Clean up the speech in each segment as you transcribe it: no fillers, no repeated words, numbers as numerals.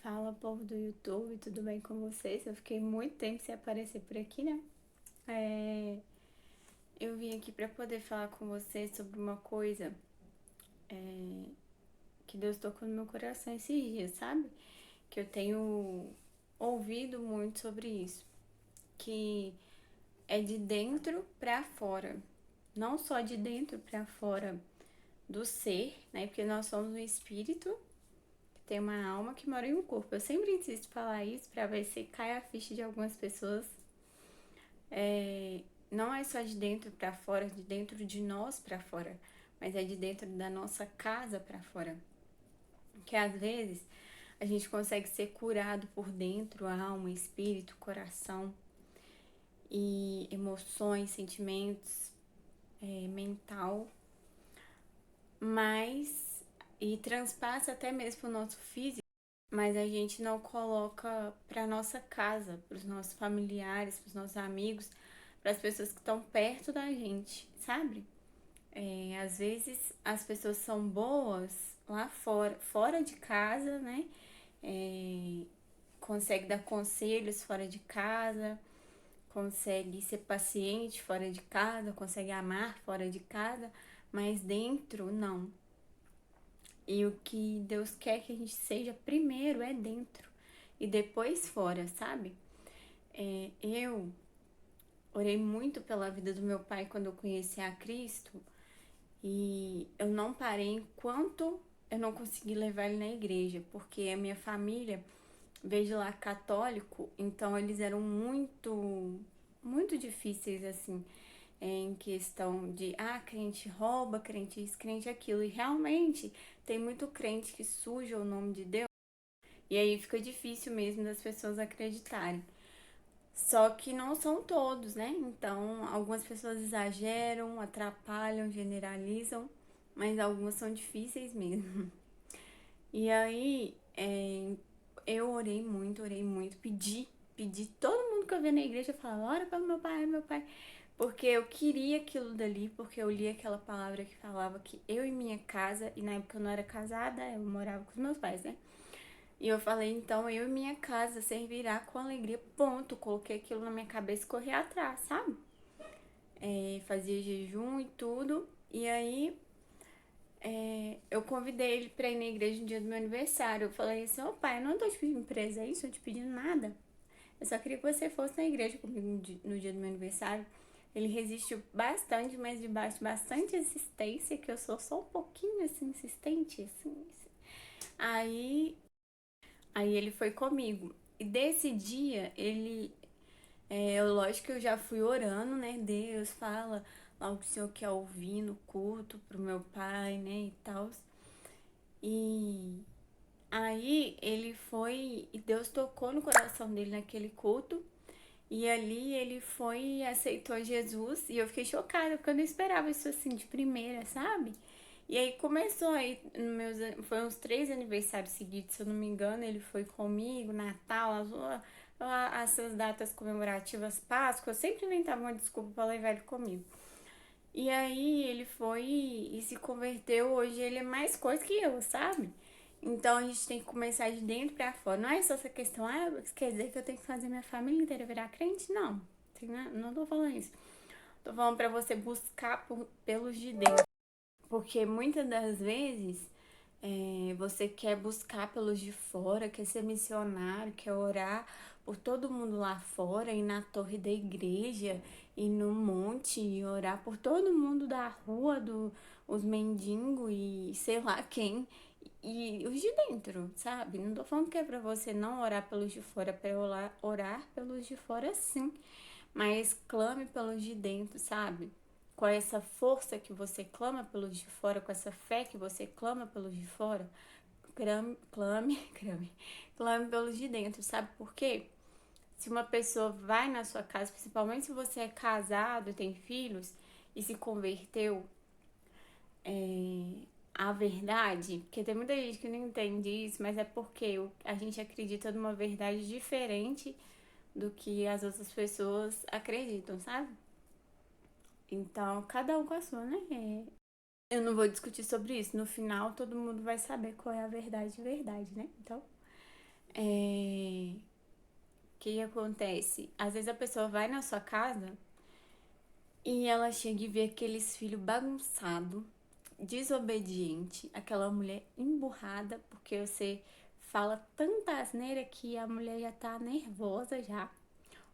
Fala, povo do YouTube, tudo bem com vocês? Eu fiquei muito tempo sem aparecer por aqui, né? É, eu vim aqui para poder falar com vocês sobre uma coisa que Deus tocou no meu coração esses dias, sabe? Que eu tenho ouvido muito sobre isso, que é de dentro para fora, não só de dentro para fora do ser, né? Porque nós somos um espírito, tem uma alma que mora em um corpo. Eu sempre insisto em falar isso para ver se cai a ficha de algumas pessoas. Não é só de dentro para fora, de dentro de nós para fora, mas é de dentro da nossa casa para fora. Que às vezes a gente consegue ser curado por dentro, alma, espírito, coração e emoções, sentimentos, mental, mas e transpassa até mesmo para o nosso físico, mas a gente não coloca para nossa casa, para os nossos familiares, para os nossos amigos, para as pessoas que estão perto da gente, sabe? Às vezes as pessoas são boas lá fora, fora de casa, né? É, consegue dar conselhos fora de casa, consegue ser paciente fora de casa, consegue amar fora de casa, mas dentro não. E o que Deus quer que a gente seja primeiro é dentro e depois fora, sabe? Eu orei muito pela vida do meu pai quando eu conheci a Cristo. E eu não parei enquanto eu não consegui levar ele na igreja, porque a minha família veio de lá católico, então eles eram muito difíceis assim, em questão de crente rouba, crente isso, crente aquilo. E realmente tem muito crente que suja o nome de Deus, e aí fica difícil mesmo das pessoas acreditarem. Só que não são todos, né? Então, algumas pessoas exageram, atrapalham, generalizam, mas algumas são difíceis mesmo. E aí, eu orei muito, pedi todo mundo que eu via na igreja, eu falava, ora pelo meu pai, porque eu queria aquilo dali, porque eu li aquela palavra que falava que eu e minha casa, e na época eu não era casada, eu morava com os meus pais, né? E eu falei, então eu e minha casa servirá com alegria, ponto. Coloquei aquilo na minha cabeça e corri atrás, sabe? Fazia jejum e tudo. E aí eu convidei ele pra ir na igreja no dia do meu aniversário. Eu falei assim, ô pai, eu não tô te pedindo presente, não tô te pedindo nada. Eu só queria que você fosse na igreja comigo no dia do meu aniversário. Ele resistiu bastante, mas debaixo de bastante insistência, que eu sou só um pouquinho assim, insistente, assim. Aí Aí ele foi comigo. E desse dia, lógico que eu já fui orando, né? Deus fala lá o que o Senhor quer ouvir no culto pro meu pai, né? E tal. E aí ele foi, e Deus tocou no coração dele naquele culto. E ali ele foi e aceitou Jesus. E eu fiquei chocada, porque eu não esperava isso assim de primeira, sabe? E aí começou aí, foi uns 3 aniversários seguidos, se eu não me engano, ele foi comigo, Natal, essas datas comemorativas, Páscoa, eu sempre inventava uma desculpa pra levar ele comigo. E aí ele foi e se converteu, hoje ele é mais coisa que eu, sabe? Então a gente tem que começar de dentro pra fora. Não é só essa questão, quer dizer que eu tenho que fazer minha família inteira virar crente? Não, não tô falando isso. Tô falando pra você buscar pelos de dentro. Porque muitas das vezes você quer buscar pelos de fora, quer ser missionário, quer orar por todo mundo lá fora, ir na torre da igreja, ir no monte, e orar por todo mundo da rua, os mendigos e sei lá quem. E os de dentro, sabe? Não tô falando que é pra você não orar pelos de fora, é pra orar pelos de fora sim. Mas clame pelos de dentro, sabe? Com essa força que você clama pelos de fora, com essa fé que você clama pelos de fora, clame pelos de dentro, sabe por quê? Se uma pessoa vai na sua casa, principalmente se você é casado, tem filhos e se converteu à verdade, porque tem muita gente que não entende isso, mas é porque a gente acredita numa verdade diferente do que as outras pessoas acreditam, sabe? Então, cada um com a sua, né? Eu não vou discutir sobre isso. No final, todo mundo vai saber qual é a verdade de verdade, né? Então, O que acontece? Às vezes a pessoa vai na sua casa e ela chega e vê aqueles filhos bagunçados, desobediente, aquela mulher emburrada, porque você fala tanta asneira que a mulher já tá nervosa já.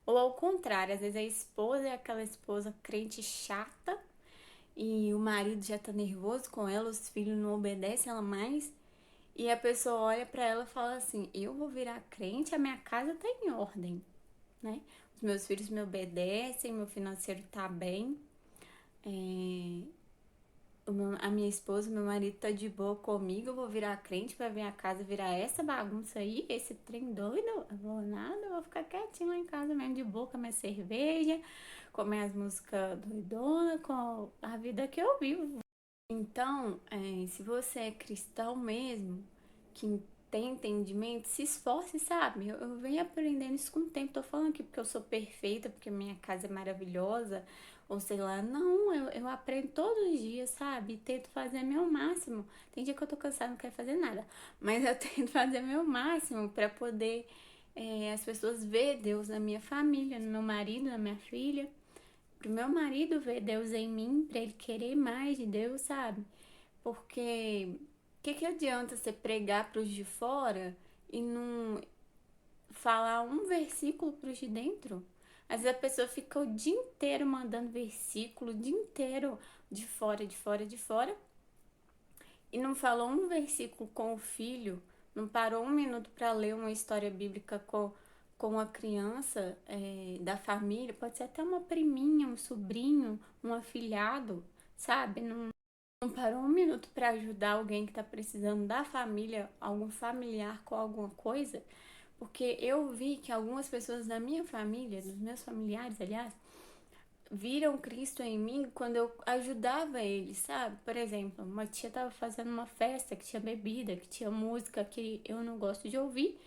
Ou ao contrário, às vezes a esposa é aquela esposa crente chata e o marido já tá nervoso com ela, os filhos não obedecem ela mais. E a pessoa olha pra ela e fala assim: eu vou virar crente, a minha casa tá em ordem, né? Os meus filhos me obedecem, meu financeiro tá bem. É, a minha esposa, meu marido tá de boa comigo, eu vou virar crente pra minha casa virar essa bagunça aí, esse trem doido. Eu vou nada, eu vou ficar quietinho lá em casa mesmo, de boa com a minha cerveja, com minhas músicas doidonas, com a vida que eu vivo. Então, se você é cristão mesmo, que tem entendimento, se esforce, sabe? Eu venho aprendendo isso com o tempo. Tô falando aqui porque eu sou perfeita, porque minha casa é maravilhosa, ou sei lá. Não, eu aprendo todos os dias, sabe? Tento fazer meu máximo. Tem dia que eu tô cansada, não quero fazer nada. Mas eu tento fazer meu máximo para poder as pessoas ver Deus na minha família, no meu marido, na minha filha. Pro meu marido ver Deus em mim, pra ele querer mais de Deus, sabe? Porque que adianta você pregar pros de fora e não falar um versículo pros de dentro? Às vezes a pessoa fica o dia inteiro mandando versículo, o dia inteiro de fora, de fora, de fora, e não falou um versículo com o filho, não parou um minuto para ler uma história bíblica com uma criança da família, pode ser até uma priminha, um sobrinho, um afilhado, sabe? Não parou um minuto para ajudar alguém que está precisando da família, algum familiar com alguma coisa, porque eu vi que algumas pessoas da minha família, dos meus familiares, aliás, viram Cristo em mim quando eu ajudava eles, sabe? Por exemplo, uma tia tava fazendo uma festa que tinha bebida, que tinha música que eu não gosto de ouvir,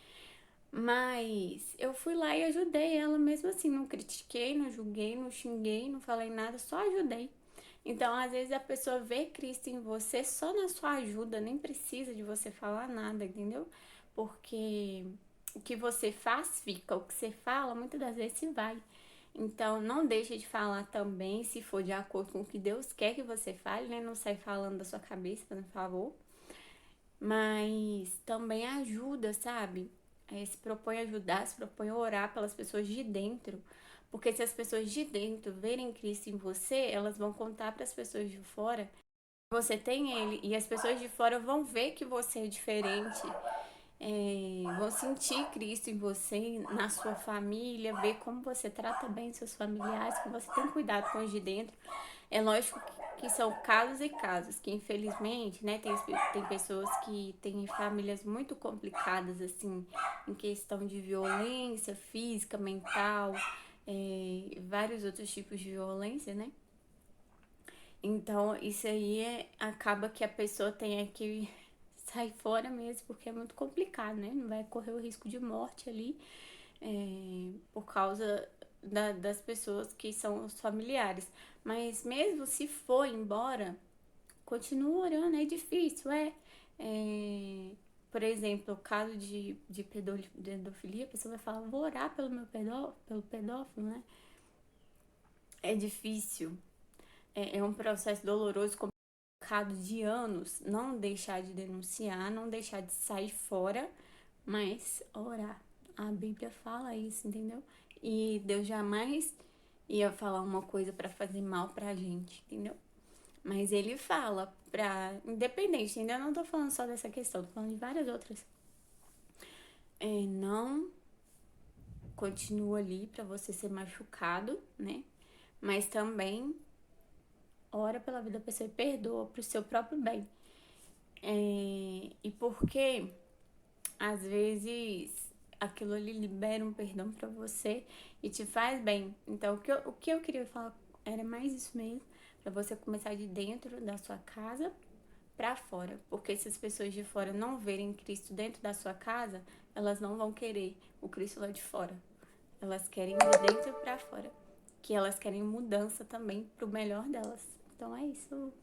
mas eu fui lá e ajudei ela mesmo assim, não critiquei, não julguei, não xinguei, não falei nada, só ajudei. Então, às vezes a pessoa vê Cristo em você só na sua ajuda, nem precisa de você falar nada, entendeu? Porque o que você faz fica, o que você fala muitas das vezes se vai. Então, não deixe de falar também, se for de acordo com o que Deus quer que você fale, né? Não sai falando da sua cabeça, por favor. Mas também ajuda, sabe? Se propõe a ajudar, se propõe a orar pelas pessoas de dentro. Porque se as pessoas de dentro verem Cristo em você, elas vão contar para as pessoas de fora que você tem ele. E as pessoas de fora vão ver que você é diferente, vão sentir Cristo em você, na sua família, ver como você trata bem seus familiares, que você tem cuidado com os de dentro. É lógico que são casos e casos, que infelizmente, né, tem pessoas que têm famílias muito complicadas, assim, em questão de violência física, mental, vários outros tipos de violência, né? Então, isso aí acaba que a pessoa tenha que sair fora mesmo, porque é muito complicado, né? Não vai correr o risco de morte ali, por causa das pessoas que são os familiares. Mas mesmo se for embora, continua orando, é difícil, por exemplo, o caso de pedofilia, a pessoa vai falar, vou orar pelo pedófilo, né? É difícil, é um processo doloroso, complicado de anos, não deixar de denunciar, não deixar de sair fora, mas orar. A Bíblia fala isso, entendeu? E Deus jamais ia falar uma coisa para fazer mal pra gente, entendeu? Mas ele fala independente, ainda não tô falando só dessa questão, tô falando de várias outras. Não continua ali para você ser machucado, né? Mas também ora pela vida da pessoa e perdoa pro seu próprio bem. E porque às vezes aquilo ali libera um perdão para você e te faz bem. Então, o que eu queria falar era mais isso mesmo, para você começar de dentro da sua casa para fora, porque se as pessoas de fora não verem Cristo dentro da sua casa, elas não vão querer o Cristo lá de fora. Elas querem de dentro para fora, que elas querem mudança também pro melhor delas. Então é isso.